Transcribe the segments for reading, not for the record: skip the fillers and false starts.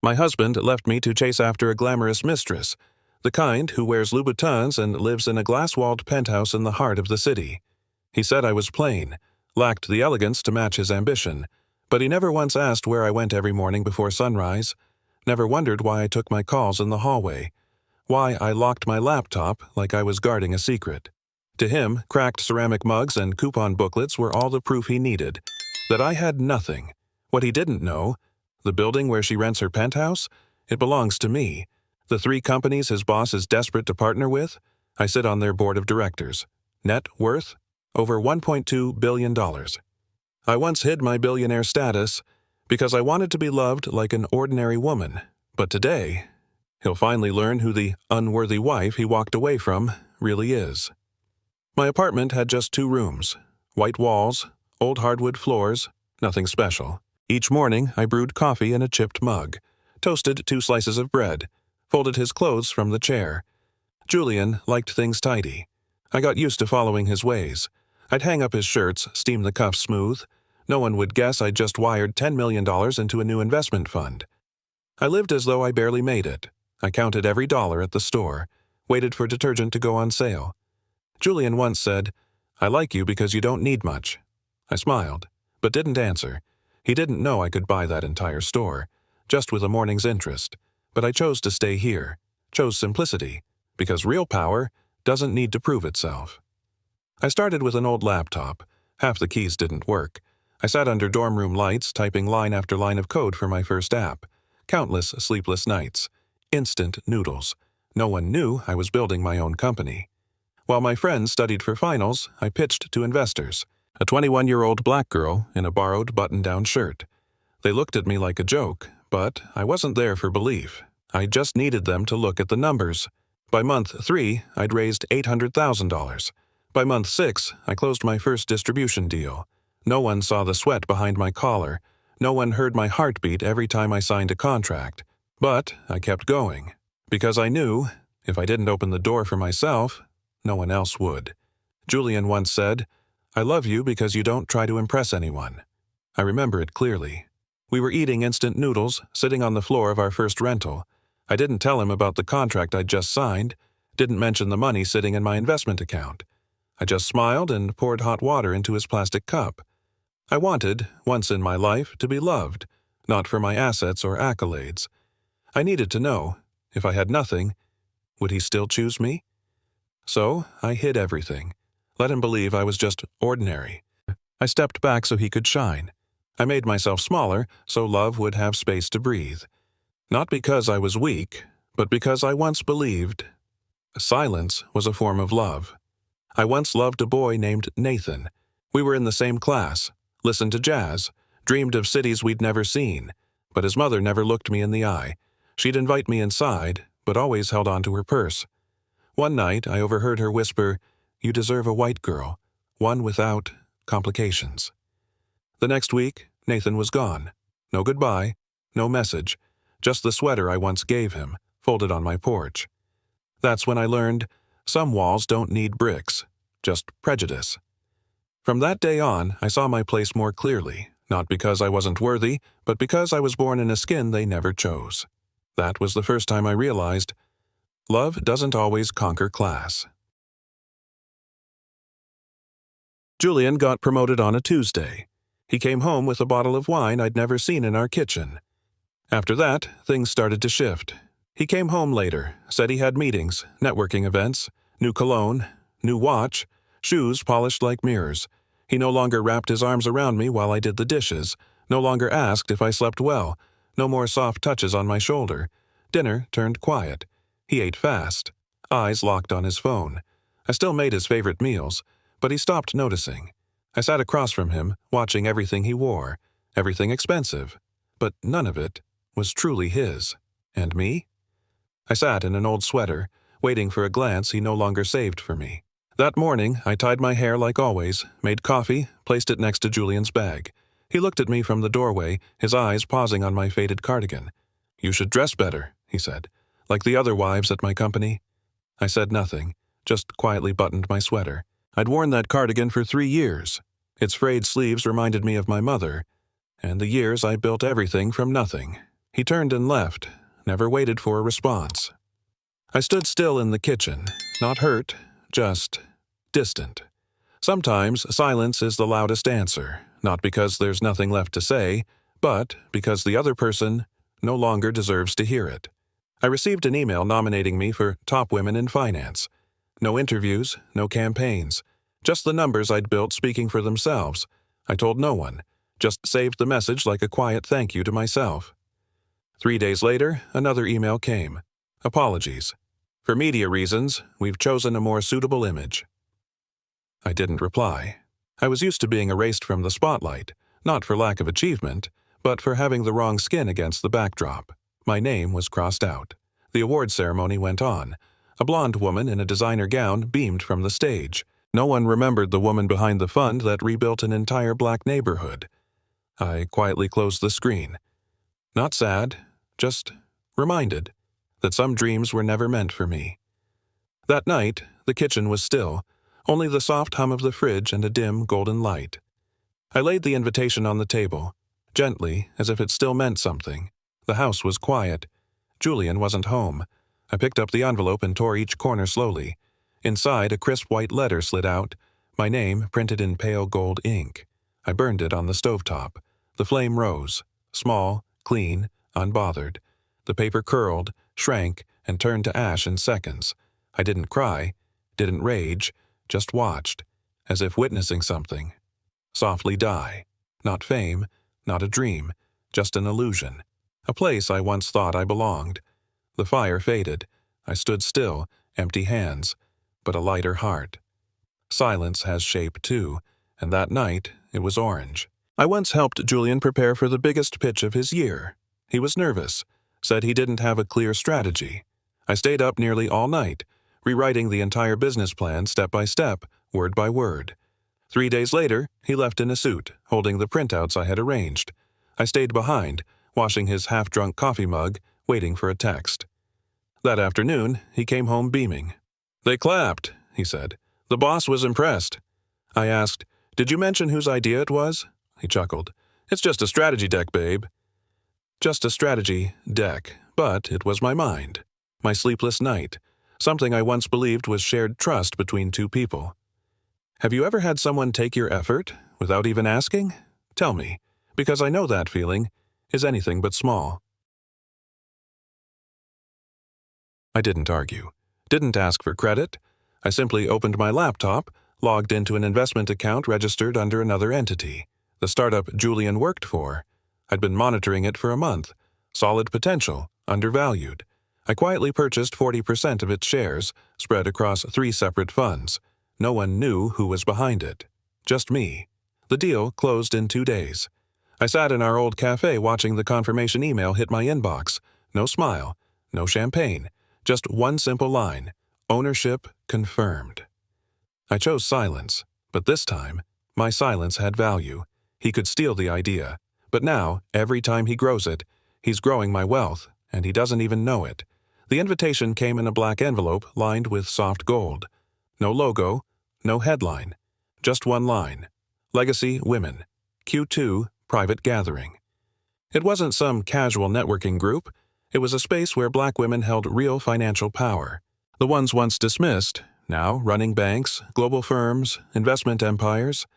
My husband left me to chase after a glamorous mistress, the kind who wears Louboutins and lives in a glass-walled penthouse in the heart of the city. He said I was plain, lacked the elegance to match his ambition, but he never once asked where I went every morning before sunrise, never wondered why I took my calls in the hallway, why I locked my laptop like I was guarding a secret. To him, cracked ceramic mugs and coupon booklets were all the proof he needed, that I had nothing. What he didn't know, the building where she rents her penthouse, it belongs to me. The 3 companies his boss is desperate to partner with, I sit on their board of directors. Net worth? Over $1.2 billion. I once hid my billionaire status because I wanted to be loved like an ordinary woman, but today, he'll finally learn who the unworthy wife he walked away from really is. My apartment had just 2 rooms, white walls, old hardwood floors, nothing special. Each morning, I brewed coffee in a chipped mug, toasted 2 slices of bread, folded his clothes from the chair. Julian liked things tidy. I got used to following his ways. I'd hang up his shirts, steam the cuffs smooth. No one would guess I'd just wired $10 million into a new investment fund. I lived as though I barely made it. I counted every dollar at the store, waited for detergent to go on sale. Julian once said, "I like you because you don't need much." I smiled, but didn't answer. He didn't know I could buy that entire store, just with a morning's interest. But I chose to stay here, chose simplicity, because real power doesn't need to prove itself. I started with an old laptop. Half the keys didn't work. I sat under dorm room lights, typing line after line of code for my first app. Countless sleepless nights. Instant noodles. No one knew I was building my own company. While my friends studied for finals, I pitched to investors. A 21-year-old black girl in a borrowed button-down shirt. They looked at me like a joke, but I wasn't there for belief. I just needed them to look at the numbers. By month 3, I'd raised $800,000. By month 6, I closed my first distribution deal. No one saw the sweat behind my collar. No one heard my heartbeat every time I signed a contract. But I kept going, because I knew, if I didn't open the door for myself, no one else would. Julian once said, "I love you because you don't try to impress anyone." I remember it clearly. We were eating instant noodles, sitting on the floor of our first rental. I didn't tell him about the contract I'd just signed, didn't mention the money sitting in my investment account. I just smiled and poured hot water into his plastic cup. I wanted, once in my life, to be loved, not for my assets or accolades. I needed to know, if I had nothing, would he still choose me? So I hid everything, let him believe I was just ordinary. I stepped back so he could shine. I made myself smaller so love would have space to breathe. Not because I was weak, but because I once believed silence was a form of love. I once loved a boy named Nathan. We were in the same class, listened to jazz, dreamed of cities we'd never seen, but his mother never looked me in the eye. She'd invite me inside, but always held on to her purse. One night, I overheard her whisper, "You deserve a white girl, one without complications." The next week, Nathan was gone. No goodbye, no message, just the sweater I once gave him, folded on my porch. That's when I learned some walls don't need bricks, just prejudice. From that day on, I saw my place more clearly, not because I wasn't worthy, but because I was born in a skin they never chose. That was the first time I realized love doesn't always conquer class. Julian got promoted on a Tuesday. He came home with a bottle of wine I'd never seen in our kitchen. After that, things started to shift. He came home later, said he had meetings, networking events, new cologne, new watch, shoes polished like mirrors. He no longer wrapped his arms around me while I did the dishes, no longer asked if I slept well, no more soft touches on my shoulder. Dinner turned quiet. He ate fast, eyes locked on his phone. I still made his favorite meals, but he stopped noticing. I sat across from him, watching everything he wore, everything expensive, but none of it was truly his. And me? I sat in an old sweater, waiting for a glance he no longer saved for me. That morning, I tied my hair like always, made coffee, placed it next to Julian's bag. He looked at me from the doorway, his eyes pausing on my faded cardigan. "You should dress better," he said, "like the other wives at my company." I said nothing, just quietly buttoned my sweater. I'd worn that cardigan for 3 years. Its frayed sleeves reminded me of my mother, and the years I built everything from nothing. He turned and left, never waited for a response. I stood still in the kitchen, not hurt, just distant. Sometimes silence is the loudest answer, not because there's nothing left to say, but because the other person no longer deserves to hear it. I received an email nominating me for Top Women in Finance. No interviews, no campaigns, just the numbers I'd built speaking for themselves. I told no one, just saved the message like a quiet thank you to myself. 3 days later, another email came. Apologies. For media reasons, we've chosen a more suitable image. I didn't reply. I was used to being erased from the spotlight, not for lack of achievement, but for having the wrong skin against the backdrop. My name was crossed out. The award ceremony went on. A blonde woman in a designer gown beamed from the stage. No one remembered the woman behind the fund that rebuilt an entire black neighborhood. I quietly closed the screen. Not sad, just reminded that some dreams were never meant for me. That night, the kitchen was still, only the soft hum of the fridge and a dim golden light. I laid the invitation on the table, gently, as if it still meant something. The house was quiet. Julian wasn't home. I picked up the envelope and tore each corner slowly. Inside, a crisp white letter slid out, my name printed in pale gold ink. I burned it on the stovetop. The flame rose, small, clean, unbothered. The paper curled, shrank, and turned to ash in seconds. I didn't cry, didn't rage, just watched, as if witnessing something. Softly die. Not fame, not a dream, just an illusion. A place I once thought I belonged. The fire faded. I stood still, empty hands, but a lighter heart. Silence has shape too, and that night it was orange. I once helped Julian prepare for the biggest pitch of his year. He was nervous, said he didn't have a clear strategy. I stayed up nearly all night, rewriting the entire business plan step by step, word by word. 3 days later, he left in a suit, holding the printouts I had arranged. I stayed behind, washing his half-drunk coffee mug, waiting for a text. That afternoon, he came home beaming. "They clapped," he said. "The boss was impressed." I asked, "Did you mention whose idea it was?" He chuckled. "It's just a strategy deck, babe." Just a strategy deck, but it was my mind. My sleepless night. Something I once believed was shared trust between two people. Have you ever had someone take your effort without even asking? Tell me, because I know that feeling is anything but small. I didn't argue, didn't ask for credit. I simply opened my laptop, logged into an investment account registered under another entity, the startup Julian worked for. I'd been monitoring it for a month. Solid potential, undervalued. I quietly purchased 40% of its shares, spread across 3 separate funds. No one knew who was behind it. Just me. The deal closed in 2 days. I sat in our old cafe watching the confirmation email hit my inbox. No smile, no champagne, just one simple line. Ownership confirmed. I chose silence, but this time, my silence had value. He could steal the idea, but now, every time he grows it, he's growing my wealth, and he doesn't even know it. The invitation came in a black envelope lined with soft gold. No logo, no headline, just one line. Legacy Women, Q2 Private Gathering. It wasn't some casual networking group. It was a space where black women held real financial power. The ones once dismissed, now running banks, global firms, investment empires.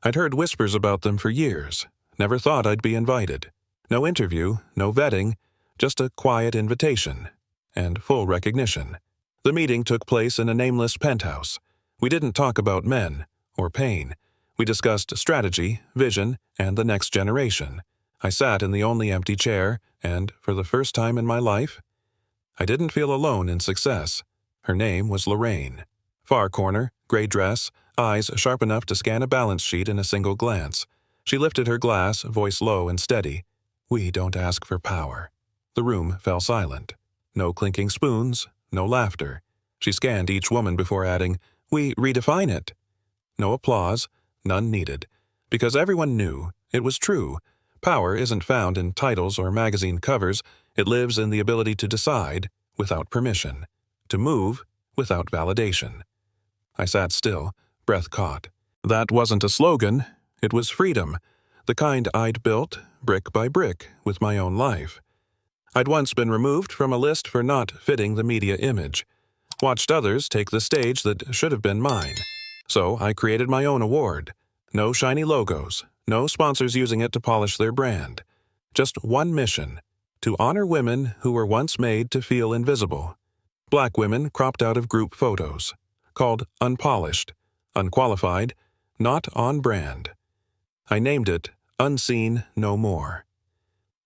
I'd heard whispers about them for years. Never thought I'd be invited. No interview, no vetting, just a quiet invitation. And full recognition. The meeting took place in a nameless penthouse. We didn't talk about men or pain. We discussed strategy, vision, and the next generation. I sat in the only empty chair, and, for the first time in my life, I didn't feel alone in success. Her name was Lorraine. Far corner, gray dress, eyes sharp enough to scan a balance sheet in a single glance. She lifted her glass, voice low and steady. "We don't ask for power." The room fell silent. No clinking spoons, no laughter. She scanned each woman before adding, "We redefine it." No applause, none needed, because everyone knew it was true. Power isn't found in titles or magazine covers. It lives in the ability to decide without permission, to move without validation. I sat still, breath caught. That wasn't a slogan. It was freedom, the kind I'd built, brick by brick, with my own life. I'd once been removed from a list for not fitting the media image. Watched others take the stage that should have been mine. So I created my own award. No shiny logos, no sponsors using it to polish their brand. Just one mission: to honor women who were once made to feel invisible. Black women cropped out of group photos. Called unpolished, unqualified, not on brand. I named it Unseen No More.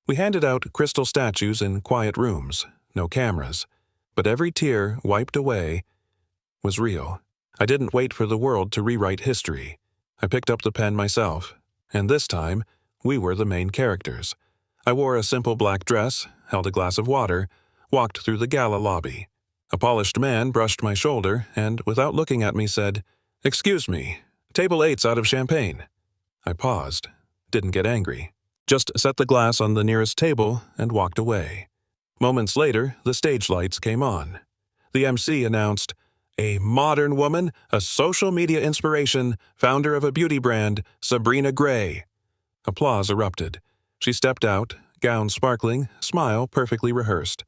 We handed out crystal statues in quiet rooms, no cameras, but every tear wiped away was real. I didn't wait for the world to rewrite history. I picked up the pen myself, and this time, we were the main characters. I wore a simple black dress, held a glass of water, walked through the gala lobby. A polished man brushed my shoulder and, without looking at me, said, "Excuse me, table 8's out of champagne." I paused, didn't get angry, just set the glass on the nearest table and walked away. Moments later, the stage lights came on. The MC announced, "A modern woman, a social media inspiration, founder of a beauty brand, Sabrina Gray." Applause erupted. She stepped out, gown sparkling, smile perfectly rehearsed.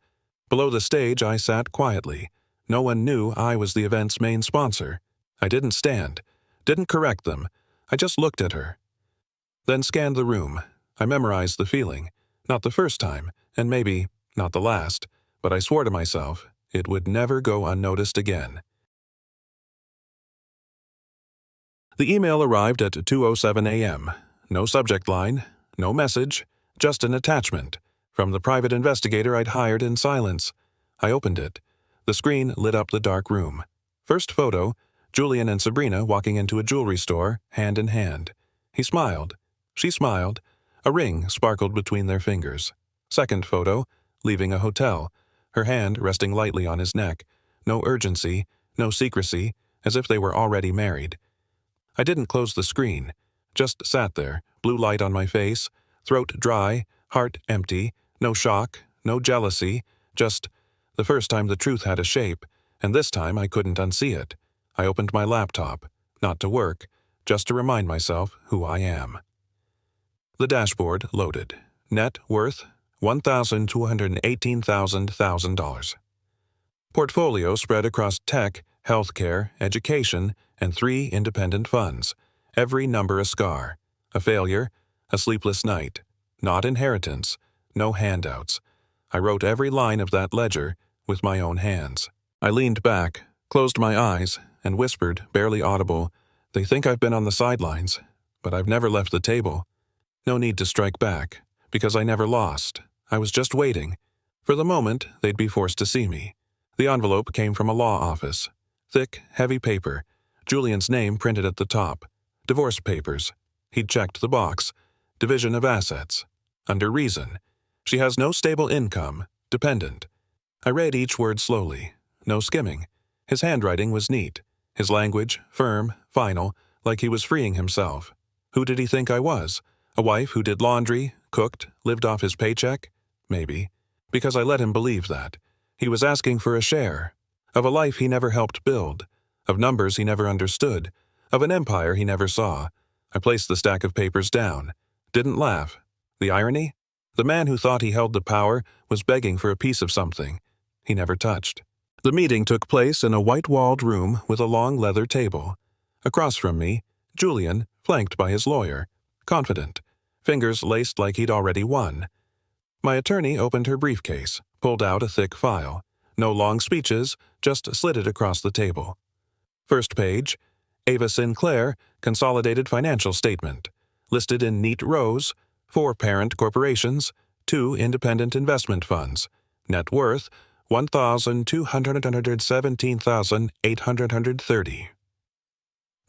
Below the stage, I sat quietly. No one knew I was the event's main sponsor. I didn't stand, didn't correct them. I just looked at her. Then scanned the room. I memorized the feeling. Not the first time, and maybe not the last, but I swore to myself it would never go unnoticed again. The email arrived at 2:07 a.m. No subject line, no message, just an attachment from the private investigator I'd hired in silence. I opened it. The screen lit up the dark room. First photo, Julian and Sabrina walking into a jewelry store, hand in hand. He smiled. She smiled. A ring sparkled between their fingers. Second photo, leaving a hotel, her hand resting lightly on his neck. No urgency, no secrecy, as if they were already married. I didn't close the screen, just sat there, blue light on my face, throat dry, heart empty, no shock, no jealousy, just the first time the truth had a shape, and this time I couldn't unsee it. I opened my laptop, not to work, just to remind myself who I am. The dashboard loaded. Net worth $1,218,000. Portfolio spread across tech, healthcare, education, and 3 independent funds. Every number a scar. A failure, a sleepless night. Not inheritance, no handouts. I wrote every line of that ledger with my own hands. I leaned back, closed my eyes, and whispered, barely audible, "They think I've been on the sidelines, but I've never left the table." No need to strike back, because I never lost. I was just waiting. For the moment, they'd be forced to see me. The envelope came from a law office. Thick, heavy paper. Julian's name printed at the top. Divorce papers. He'd checked the box. Division of assets. Under reason. She has no stable income. Dependent. I read each word slowly. No skimming. His handwriting was neat. His language, firm, final, like he was freeing himself. Who did he think I was? A wife who did laundry, cooked, lived off his paycheck? Maybe. Because I let him believe that. He was asking for a share. Of a life he never helped build. Of numbers he never understood. Of an empire he never saw. I placed the stack of papers down. Didn't laugh. The irony? The man who thought he held the power was begging for a piece of something he never touched. The meeting took place in a white-walled room with a long leather table. Across from me, Julian, flanked by his lawyer. Confident. Fingers laced like he'd already won. My attorney opened her briefcase, pulled out a thick file. No long speeches, just slid it across the table. First page, Ava Sinclair, Consolidated Financial Statement. Listed in neat rows, 4 parent corporations, 2 independent investment funds. Net worth, $1,217,830.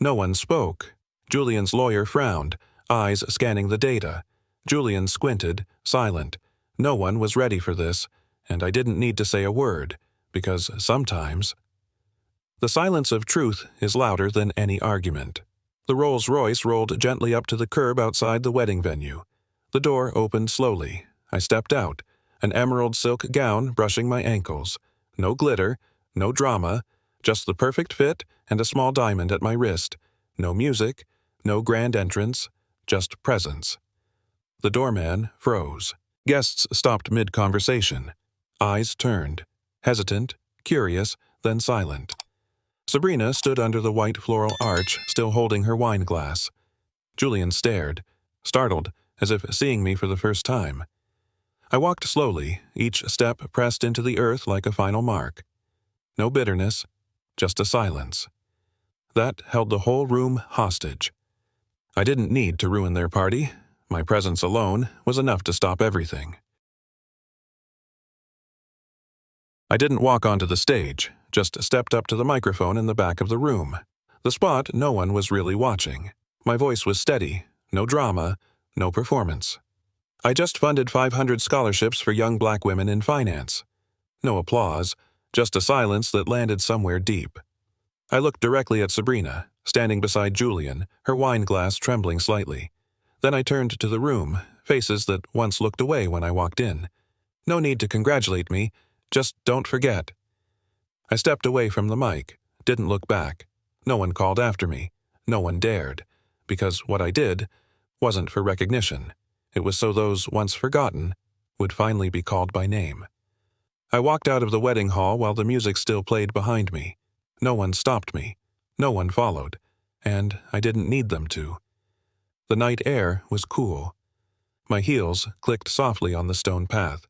No one spoke. Julian's lawyer frowned, eyes scanning the data. Julian squinted, silent. No one was ready for this, and I didn't need to say a word, because sometimes the silence of truth is louder than any argument. The Rolls-Royce rolled gently up to the curb outside the wedding venue. The door opened slowly. I stepped out, an emerald silk gown brushing my ankles. No glitter, no drama, just the perfect fit and a small diamond at my wrist. No music, no grand entrance, just presence. The doorman froze. Guests stopped mid-conversation. Eyes turned, hesitant, curious, then silent. Sabrina stood under the white floral arch, still holding her wine glass. Julian stared, startled, as if seeing me for the first time. I walked slowly, each step pressed into the earth like a final mark. No bitterness, just a silence. That held the whole room hostage. I didn't need to ruin their party. My presence alone was enough to stop everything. I didn't walk onto the stage, just stepped up to the microphone in the back of the room. The spot no one was really watching. My voice was steady, no drama, no performance. I just funded 500 scholarships for young black women in finance. No applause, just a silence that landed somewhere deep. I looked directly at Sabrina, standing beside Julian, her wine glass trembling slightly. Then I turned to the room, faces that once looked away when I walked in. No need to congratulate me, just don't forget. I stepped away from the mic, didn't look back. No one called after me. No one dared. Because what I did wasn't for recognition. It was so those once forgotten would finally be called by name. I walked out of the wedding hall while the music still played behind me. No one stopped me. No one followed. And I didn't need them to. The night air was cool. My heels clicked softly on the stone path.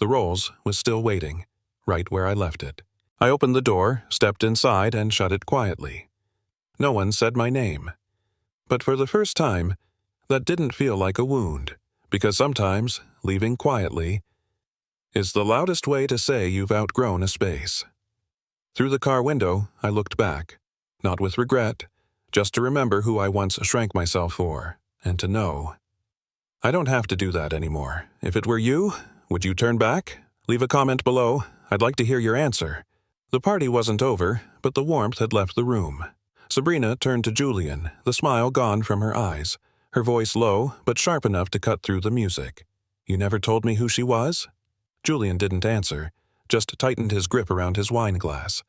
The Rolls was still waiting, right where I left it. I opened the door, stepped inside, and shut it quietly. No one said my name. But for the first time, that didn't feel like a wound, because sometimes leaving quietly is the loudest way to say you've outgrown a space. Through the car window, I looked back, not with regret, just to remember who I once shrank myself for, and to know. I don't have to do that anymore. If it were you, would you turn back? Leave a comment below. I'd like to hear your answer. The party wasn't over, but the warmth had left the room. Sabrina turned to Julian, the smile gone from her eyes, her voice low but sharp enough to cut through the music. You never told me who she was? Julian didn't answer, just tightened his grip around his wine glass.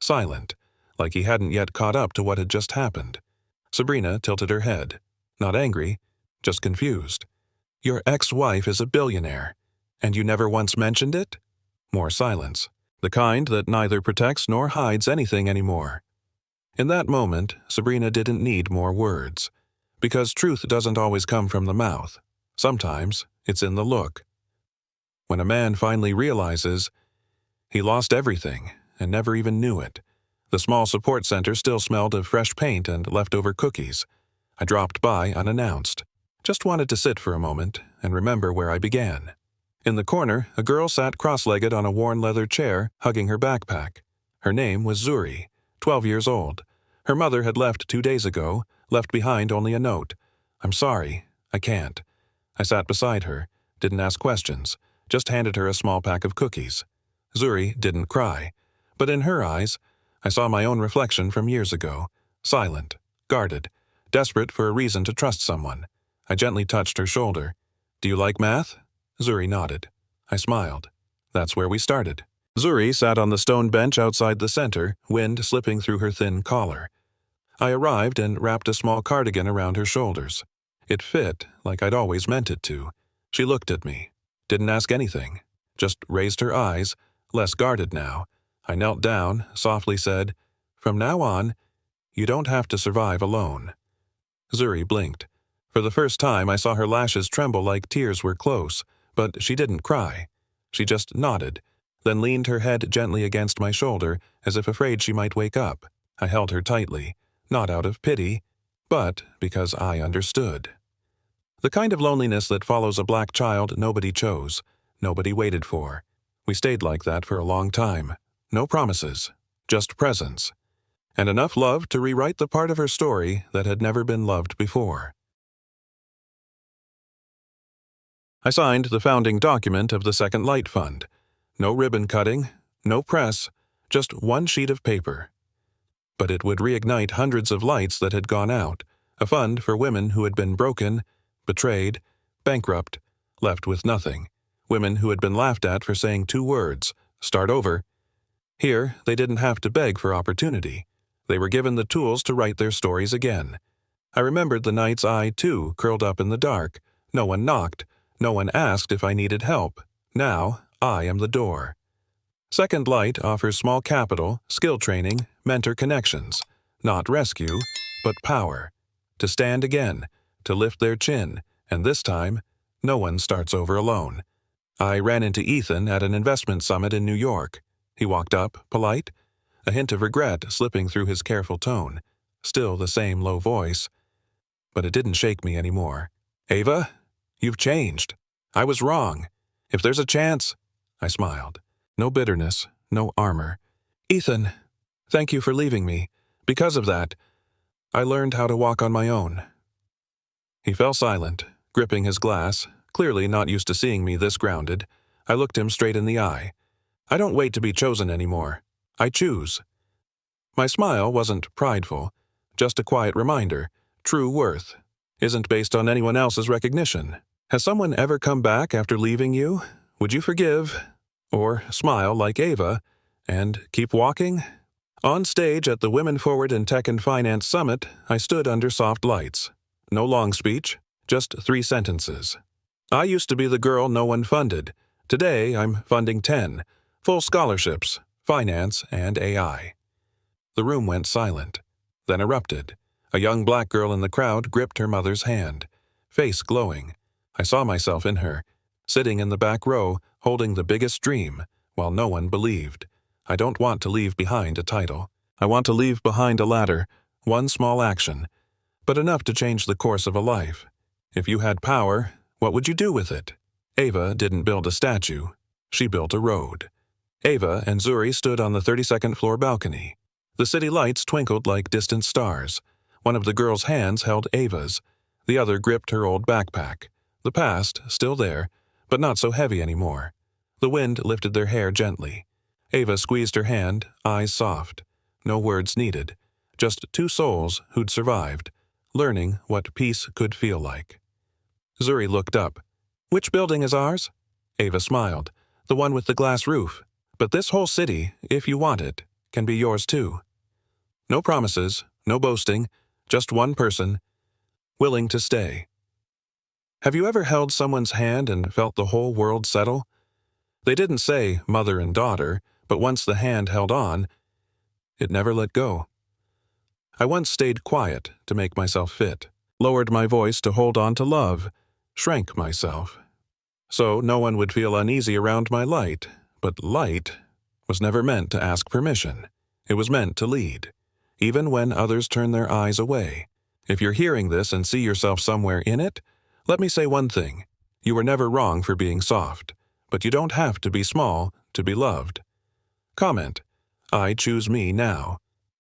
Silent, like he hadn't yet caught up to what had just happened. Sabrina tilted her head. Not angry, just confused. Your ex-wife is a billionaire, and you never once mentioned it? More silence. The kind that neither protects nor hides anything anymore. In that moment, Sabrina didn't need more words. Because truth doesn't always come from the mouth. Sometimes it's in the look. When a man finally realizes he lost everything and never even knew it. The small support center still smelled of fresh paint and leftover cookies. I dropped by unannounced. Just wanted to sit for a moment and remember where I began. In the corner, a girl sat cross-legged on a worn leather chair, hugging her backpack. Her name was Zuri, 12 years old. Her mother had left 2 days ago, left behind only a note. I'm sorry, I can't. I sat beside her, didn't ask questions, just handed her a small pack of cookies. Zuri didn't cry, but in her eyes, I saw my own reflection from years ago, silent, guarded, desperate for a reason to trust someone. I gently touched her shoulder. Do you like math? Zuri nodded. I smiled. That's where we started. Zuri sat on the stone bench outside the center, wind slipping through her thin collar. I arrived and wrapped a small cardigan around her shoulders. It fit like I'd always meant it to. She looked at me. Didn't ask anything. Just raised her eyes, less guarded now. I knelt down, softly said, From now on, you don't have to survive alone. Zuri blinked. For the first time, I saw her lashes tremble like tears were close, but she didn't cry. She just nodded, then leaned her head gently against my shoulder as if afraid she might wake up. I held her tightly, not out of pity, but because I understood. The kind of loneliness that follows a black child nobody chose, nobody waited for. We stayed like that for a long time. No promises, just presence. And enough love to rewrite the part of her story that had never been loved before. I signed the founding document of the Second Light Fund. No ribbon cutting, no press, just one sheet of paper. But it would reignite hundreds of lights that had gone out, a fund for women who had been broken, betrayed, bankrupt, left with nothing, women who had been laughed at for saying 2 words, start over. Here, they didn't have to beg for opportunity. They were given the tools to write their stories again. I remembered the nights I, too, curled up in the dark. No one knocked, No one asked if I needed help. Now, I am the door. Second Light offers small capital, skill training, mentor connections. Not rescue, but power. To stand again, to lift their chin, and this time, no one starts over alone. I ran into Ethan at an investment summit in New York. He walked up, polite, a hint of regret slipping through his careful tone. Still the same low voice. But it didn't shake me anymore. "Ava, you've changed. I was wrong. If there's a chance—" I smiled. No bitterness, no armor. "Ethan, thank you for leaving me. Because of that, I learned how to walk on my own." He fell silent, gripping his glass, clearly not used to seeing me this grounded. I looked him straight in the eye. I don't wait to be chosen anymore. I choose. My smile wasn't prideful, just a quiet reminder. True worth isn't based on anyone else's recognition. Has someone ever come back after leaving you? Would you forgive? Or smile like Ava and keep walking? On stage at the Women Forward in Tech and Finance Summit, I stood under soft lights. No long speech, just 3 sentences. I used to be the girl no one funded. Today, I'm funding 10. Full scholarships, finance, and AI. The room went silent, then erupted. A young black girl in the crowd gripped her mother's hand, face glowing. I saw myself in her, sitting in the back row, holding the biggest dream, while no one believed. I don't want to leave behind a title. I want to leave behind a ladder, one small action, but enough to change the course of a life. If you had power, what would you do with it? Ava didn't build a statue. She built a road. Ava and Zuri stood on the 32nd floor balcony. The city lights twinkled like distant stars. One of the girls' hands held Ava's. The other gripped her old backpack. The past, still there, but not so heavy anymore. The wind lifted their hair gently. Ava squeezed her hand, eyes soft. No words needed. Just 2 souls who'd survived, learning what peace could feel like. Zuri looked up. "Which building is ours?" Ava smiled. "The one with the glass roof. But this whole city, if you want it, can be yours too." No promises, no boasting, just one person, willing to stay. Have you ever held someone's hand and felt the whole world settle? They didn't say mother and daughter, but once the hand held on, it never let go. I once stayed quiet to make myself fit, lowered my voice to hold on to love, shrank myself. So no one would feel uneasy around my light, but light was never meant to ask permission. It was meant to lead, even when others turn their eyes away. If you're hearing this and see yourself somewhere in it, let me say one thing. You were never wrong for being soft, but you don't have to be small to be loved. Comment: I choose me now.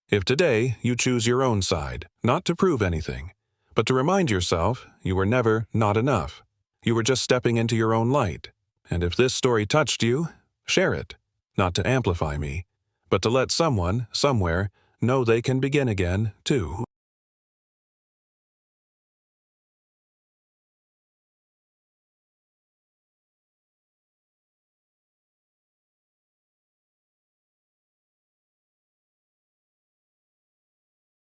If today you choose your own side, not to prove anything, but to remind yourself you were never not enough. You were just stepping into your own light. And if this story touched you, share it, not to amplify me, but to let someone, somewhere, know they can begin again, too.